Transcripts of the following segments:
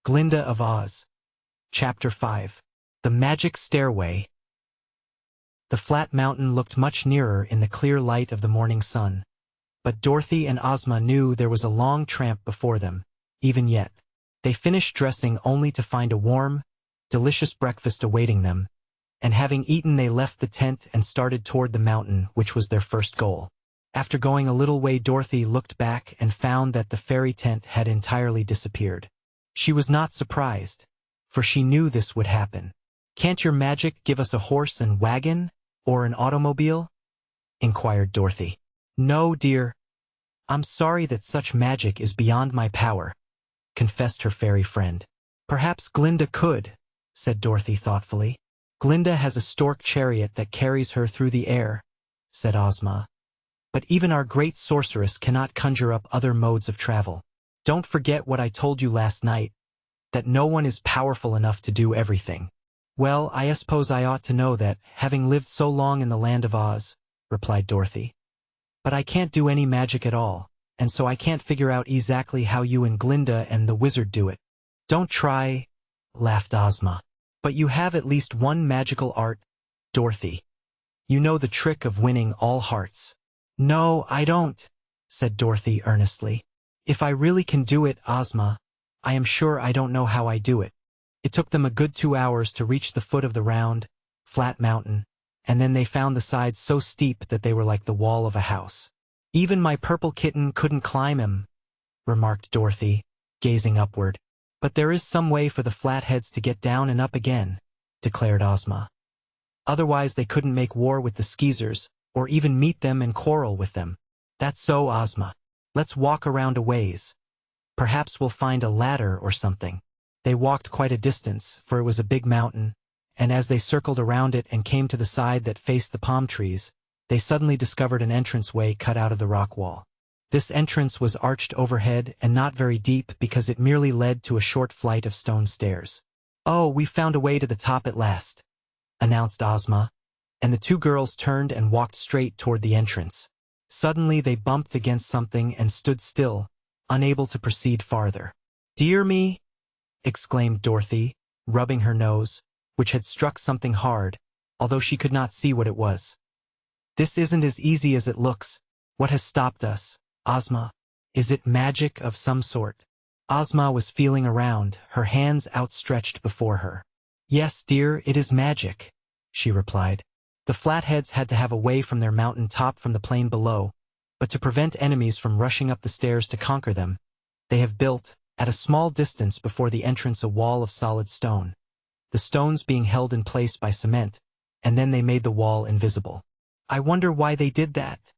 Glinda of Oz. Chapter 5. The Magic Stairway. The flat mountain looked much nearer in the clear light of the morning sun. But Dorothy and Ozma knew there was a long tramp before them, even yet. They finished dressing only to find a warm, delicious breakfast awaiting them, and having eaten they left the tent and started toward the mountain, which was their first goal. After going a little way, Dorothy looked back and found that the fairy tent had entirely disappeared. She was not surprised, for she knew this would happen. "Can't your magic give us a horse and wagon, or an automobile?" inquired Dorothy. "No, dear. I'm sorry that such magic is beyond my power," confessed her fairy friend. "Perhaps Glinda could," said Dorothy thoughtfully. "Glinda has a stork chariot that carries her through the air," said Ozma. "But even our great sorceress cannot conjure up other modes of travel. Don't forget what I told you last night, that no one is powerful enough to do everything." "Well, I suppose I ought to know that, having lived so long in the land of Oz," replied Dorothy. "But I can't do any magic at all, and so I can't figure out exactly how you and Glinda and the wizard do it." "Don't try," laughed Ozma. "But you have at least one magical art, Dorothy. You know the trick of winning all hearts." "No, I don't," said Dorothy earnestly. "If I really can do it, Ozma, I am sure I don't know how I do it." It took them a good 2 hours to reach the foot of the round, flat mountain, and then they found the sides so steep that they were like the wall of a house. "Even my purple kitten couldn't climb 'em," remarked Dorothy, gazing upward. "But there is some way for the flatheads to get down and up again," declared Ozma. "Otherwise they couldn't make war with the Skeezers, or even meet them and quarrel with them." "That's so, Ozma. Let's walk around a ways. Perhaps we'll find a ladder or something." They walked quite a distance, for it was a big mountain, and as they circled around it and came to the side that faced the palm trees, they suddenly discovered an entranceway cut out of the rock wall. This entrance was arched overhead and not very deep because it merely led to a short flight of stone stairs. "Oh, we found a way to the top at last," announced Ozma, and the two girls turned and walked straight toward the entrance. Suddenly they bumped against something and stood still, unable to proceed farther. "Dear me!" exclaimed Dorothy, rubbing her nose, which had struck something hard, although she could not see what it was. "This isn't as easy as it looks. What has stopped us, Ozma? Is it magic of some sort?" Ozma was feeling around, her hands outstretched before her. "Yes, dear, it is magic," she replied. "The Flatheads had to have a way from their mountain top from the plain below, but to prevent enemies from rushing up the stairs to conquer them, they have built, at a small distance before the entrance, a wall of solid stone, the stones being held in place by cement, and then they made the wall invisible." "I wonder why they did that,"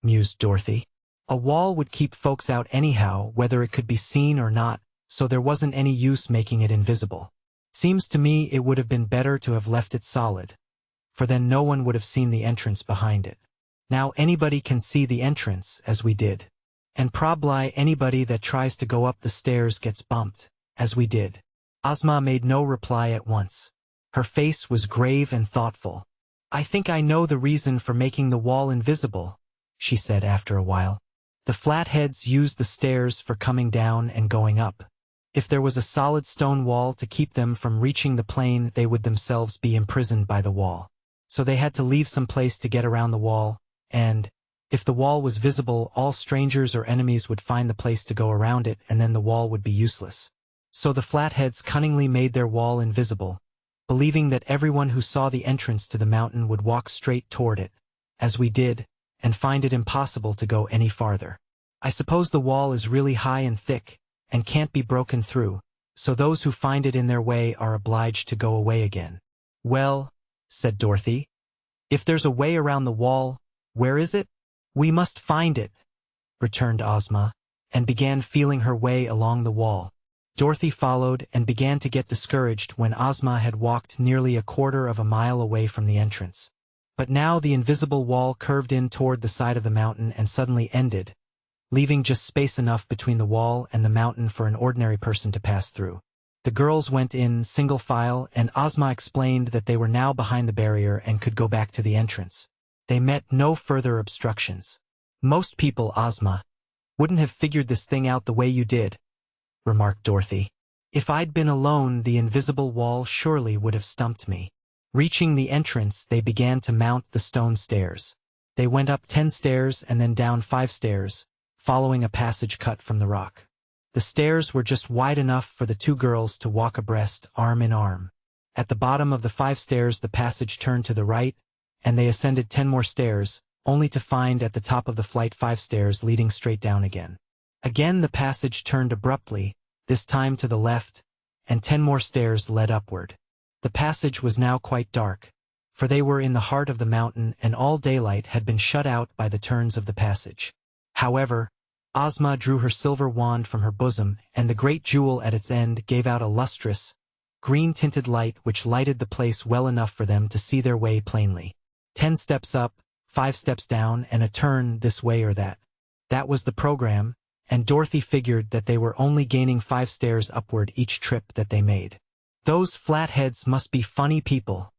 mused Dorothy. "A wall would keep folks out anyhow, whether it could be seen or not, so there wasn't any use making it invisible. Seems to me it would have been better to have left it solid, for then no one would have seen the entrance behind it. Now anybody can see the entrance, as we did. And probably anybody that tries to go up the stairs gets bumped, as we did." Ozma made no reply at once. Her face was grave and thoughtful. "I think I know the reason for making the wall invisible," she said after a while. "The Flatheads used the stairs for coming down and going up. If there was a solid stone wall to keep them from reaching the plain, they would themselves be imprisoned by the wall. So they had to leave some place to get around the wall, and, if the wall was visible, all strangers or enemies would find the place to go around it, and then the wall would be useless. So the Flatheads cunningly made their wall invisible, believing that everyone who saw the entrance to the mountain would walk straight toward it, as we did, and find it impossible to go any farther. I suppose the wall is really high and thick, and can't be broken through, so those who find it in their way are obliged to go away again." "Well," said Dorothy, "if there's a way around the wall, where is it?" "We must find it," returned Ozma, and began feeling her way along the wall. Dorothy followed and began to get discouraged when Ozma had walked nearly a quarter of a mile away from the entrance. But now the invisible wall curved in toward the side of the mountain and suddenly ended, leaving just space enough between the wall and the mountain for an ordinary person to pass through. The girls went in single file, and Ozma explained that they were now behind the barrier and could go back to the entrance. They met no further obstructions. "Most people, Ozma, wouldn't have figured this thing out the way you did," remarked Dorothy. If I'd been alone, the invisible wall surely would have stumped me. Reaching the entrance, they began to mount the stone stairs. They went up 10 stairs and then down 5 stairs, following a passage cut from the rock. The stairs were just wide enough for the 2 girls to walk abreast, arm in arm. At the bottom of the 5 stairs the passage turned to the right, and they ascended 10 more stairs, only to find at the top of the flight 5 stairs leading straight down again. Again the passage turned abruptly, this time to the left, and 10 more stairs led upward. The passage was now quite dark, for they were in the heart of the mountain and all daylight had been shut out by the turns of the passage. However, Ozma drew her silver wand from her bosom, and the great jewel at its end gave out a lustrous, green-tinted light which lighted the place well enough for them to see their way plainly. 10 steps up, 5 steps down, and a turn this way or that. That was the program, and Dorothy figured that they were only gaining 5 stairs upward each trip that they made. "Those flatheads must be funny people,"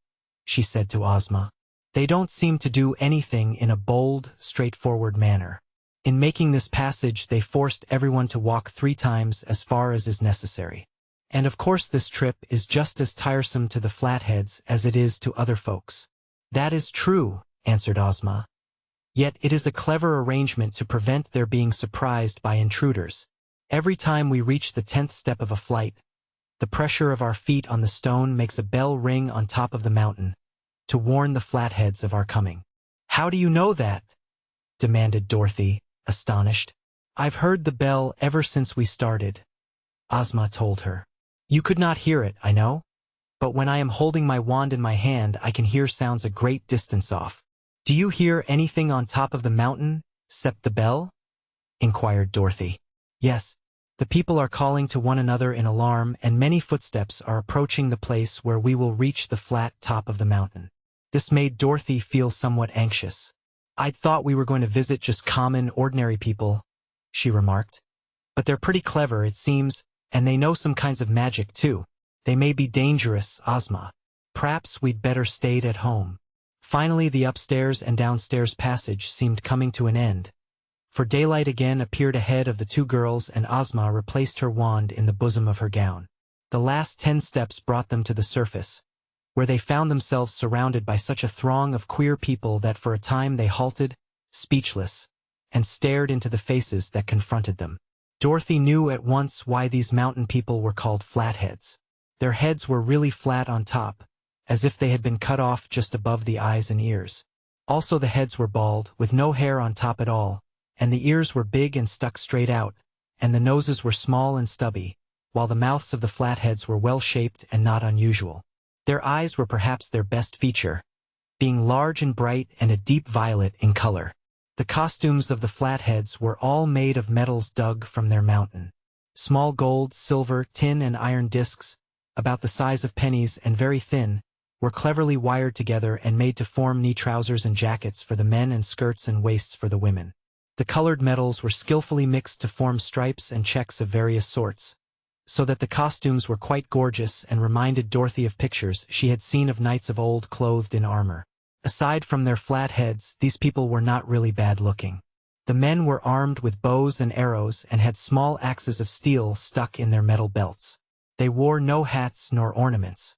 she said to Ozma. "They don't seem to do anything in a bold, straightforward manner." In making this passage, they forced everyone to walk 3 times as far as is necessary. And of course this trip is just as tiresome to the flatheads as it is to other folks. "That is true," answered Ozma. "Yet it is a clever arrangement to prevent their being surprised by intruders. Every time we reach the 10th step of a flight, the pressure of our feet on the stone makes a bell ring on top of the mountain, to warn the flatheads of our coming." "How do you know that?" demanded Dorothy, astonished. "I've heard the bell ever since we started," Ozma told her. "You could not hear it, I know, but when I am holding my wand in my hand I can hear sounds a great distance off." "Do you hear anything on top of the mountain, except the bell?" inquired Dorothy. "Yes. The people are calling to one another in alarm and many footsteps are approaching the place where we will reach the flat top of the mountain." This made Dorothy feel somewhat anxious. "I'd thought we were going to visit just common, ordinary people," she remarked. "But they're pretty clever, it seems, and they know some kinds of magic, too. They may be dangerous, Ozma. Perhaps we'd better stayed at home." Finally the upstairs and downstairs passage seemed coming to an end, for daylight again appeared ahead of the 2 girls and Ozma replaced her wand in the bosom of her gown. The last 10 steps brought them to the surface, where they found themselves surrounded by such a throng of queer people that for a time they halted, speechless, and stared into the faces that confronted them. Dorothy knew at once why these mountain people were called flatheads. Their heads were really flat on top, as if they had been cut off just above the eyes and ears. Also the heads were bald, with no hair on top at all, and the ears were big and stuck straight out, and the noses were small and stubby, while the mouths of the flatheads were well-shaped and not unusual. Their eyes were perhaps their best feature, being large and bright and a deep violet in color. The costumes of the flatheads were all made of metals dug from their mountain. Small gold, silver, tin and iron discs, about the size of pennies and very thin, were cleverly wired together and made to form knee trousers and jackets for the men and skirts and waists for the women. The colored metals were skillfully mixed to form stripes and checks of various sorts, so that the costumes were quite gorgeous and reminded Dorothy of pictures she had seen of knights of old clothed in armor. Aside from their flat heads, these people were not really bad-looking. The men were armed with bows and arrows and had small axes of steel stuck in their metal belts. They wore no hats nor ornaments.